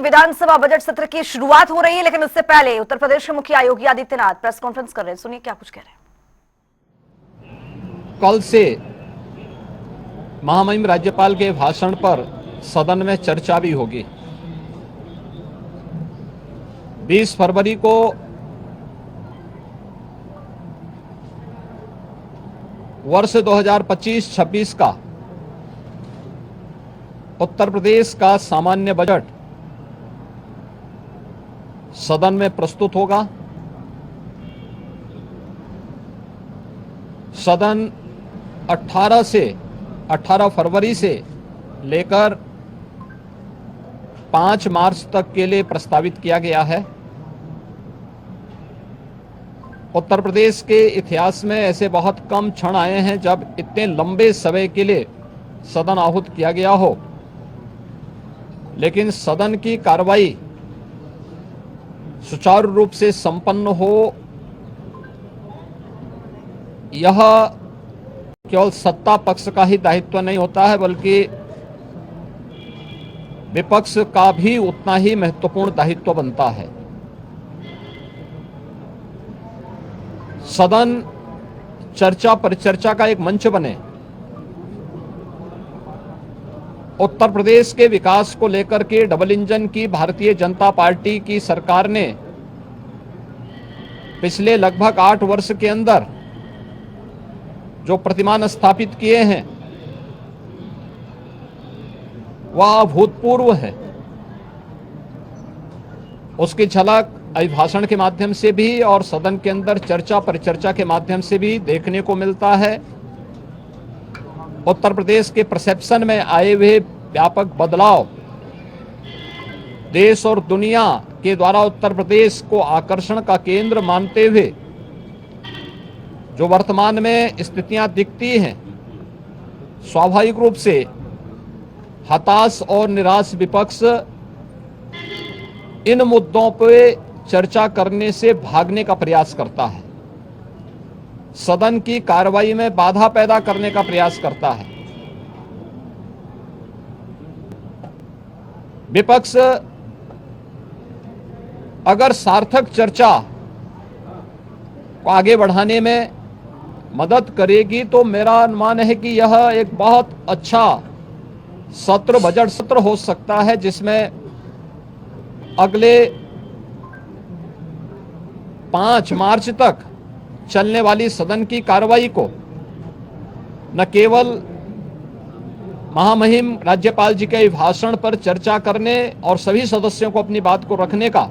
विधानसभा budget सत्र की शुरुआत हो रही है, लेकिन उससे पहले उत्तर प्रदेश के मुखिया योगी आदित्यनाथ प्रेस कॉन्फ्रेंस कर रहे हैं। सुनिए क्या कुछ कह रहे हैं। कल से महामहिम राज्यपाल के भाषण पर सदन में चर्चा भी होगी। 20 फरवरी को वर्ष 2025-26 का उत्तर प्रदेश का सामान्य बजट सदन में प्रस्तुत होगा। सदन 18 फरवरी से लेकर 5 मार्च तक के लिए प्रस्तावित किया गया है। उत्तर प्रदेश के इतिहास में ऐसे बहुत कम क्षण आए हैं जब इतने लंबे समय के लिए सदन आहूत किया गया हो, लेकिन सदन की कार्रवाई सुचारू रूप से संपन्न हो, यह केवल सत्ता पक्ष का ही दायित्व नहीं होता है, बल्कि विपक्ष का भी उतना ही महत्वपूर्ण दायित्व बनता है। सदन चर्चा परिचर्चा का एक मंच बने। उत्तर प्रदेश के विकास को लेकर के डबल इंजन की भारतीय जनता पार्टी की सरकार ने पिछले लगभग 8 वर्ष के अंदर जो प्रतिमान स्थापित किए हैं वह अभूतपूर्व है। उसकी झलक अभिभाषण के माध्यम से भी और सदन के अंदर चर्चा परिचर्चा के माध्यम से भी देखने को मिलता है। उत्तर प्रदेश के परसेप्शन में आए हुए व्यापक बदलाव देश और दुनिया के द्वारा उत्तर प्रदेश को आकर्षण का केंद्र मानते हुए जो वर्तमान में स्थितियां दिखती हैं, स्वाभाविक रूप से हताश और निराश विपक्ष इन मुद्दों पर चर्चा करने से भागने का प्रयास करता है, सदन की कार्रवाई में बाधा पैदा करने का प्रयास करता है। विपक्ष अगर सार्थक चर्चा को आगे बढ़ाने में मदद करेगी तो मेरा अनुमान है कि यह एक बहुत अच्छा सत्र, बजट सत्र हो सकता है, जिसमें अगले 5 मार्च तक चलने वाली सदन की कार्रवाई को न केवल महामहिम राज्यपाल जी के भाषण पर चर्चा करने और सभी सदस्यों को अपनी बात को रखने का,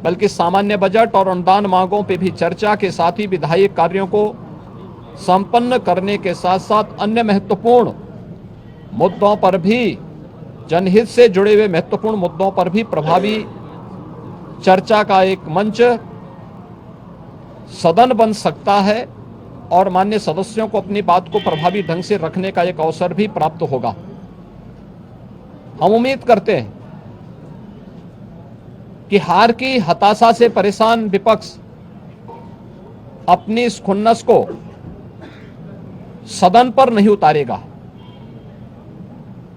बल्कि सामान्य बजट और अनुदान मांगों पर भी चर्चा के साथ ही विधायी कार्यों को संपन्न करने के साथ साथ अन्य महत्वपूर्ण मुद्दों पर भी, जनहित से जुड़े हुए महत्वपूर्ण मुद्दों पर भी प्रभावी चर्चा का एक मंच सदन बन सकता है और माननीय सदस्यों को अपनी बात को प्रभावी ढंग से रखने का एक अवसर भी प्राप्त होगा। हम उम्मीद करते हैं कि हार की हताशा से परेशान विपक्ष अपनी इस खुन्नस को सदन पर नहीं उतारेगा।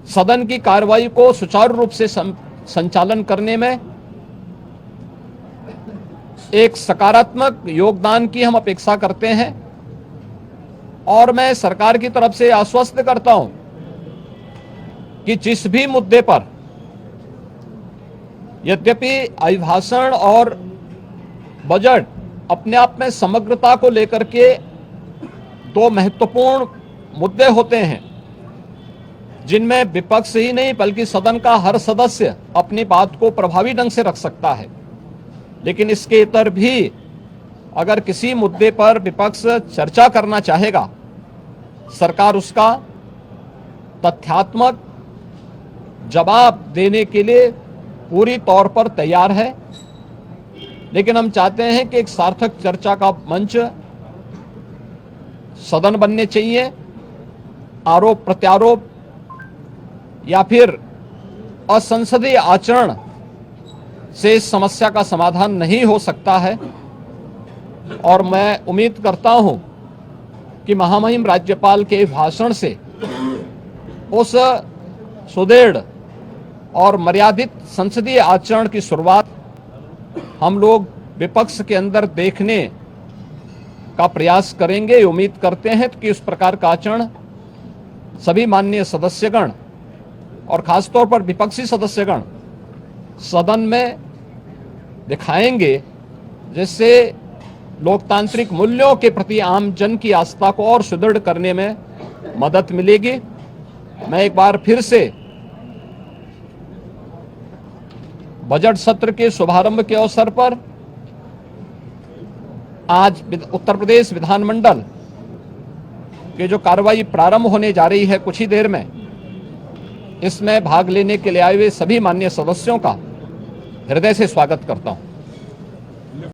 सदन की कार्रवाई को सुचारू रूप से संचालन करने में एक सकारात्मक योगदान की हम अपेक्षा करते हैं और मैं सरकार की तरफ से आश्वस्त करता हूं कि जिस भी मुद्दे पर, यद्यपि अभिभाषण और बजट अपने आप में समग्रता को लेकर के 2 महत्वपूर्ण मुद्दे होते हैं, जिनमें विपक्ष ही नहीं बल्कि सदन का हर सदस्य अपनी बात को प्रभावी ढंग से रख सकता है, लेकिन इसके इतर भी अगर किसी मुद्दे पर विपक्ष चर्चा करना चाहेगा, सरकार उसका तथ्यात्मक जवाब देने के लिए पूरी तौर पर तैयार है। लेकिन हम चाहते हैं कि एक सार्थक चर्चा का मंच सदन बनने चाहिए। आरोप प्रत्यारोप या फिर असंसदीय आचरण से इस समस्या का समाधान नहीं हो सकता है और मैं उम्मीद करता हूं कि महामहिम राज्यपाल के भाषण से उस सुदृढ़ और मर्यादित संसदीय आचरण की शुरुआत हम लोग विपक्ष के अंदर देखने का प्रयास करेंगे। उम्मीद करते हैं कि उस प्रकार का आचरण सभी माननीय सदस्यगण और खासतौर पर विपक्षी सदस्यगण सदन में दिखाएंगे, जिससे लोकतांत्रिक मूल्यों के प्रति आम जन की आस्था को और सुदृढ़ करने में मदद मिलेगी। मैं एक बार फिर से बजट सत्र के शुभारंभ के अवसर पर आज उत्तर प्रदेश विधानमंडल की जो कार्रवाई प्रारंभ होने जा रही है कुछ ही देर में, इसमें भाग लेने के लिए आए हुए सभी माननीय सदस्यों का हृदय से स्वागत करता हूं।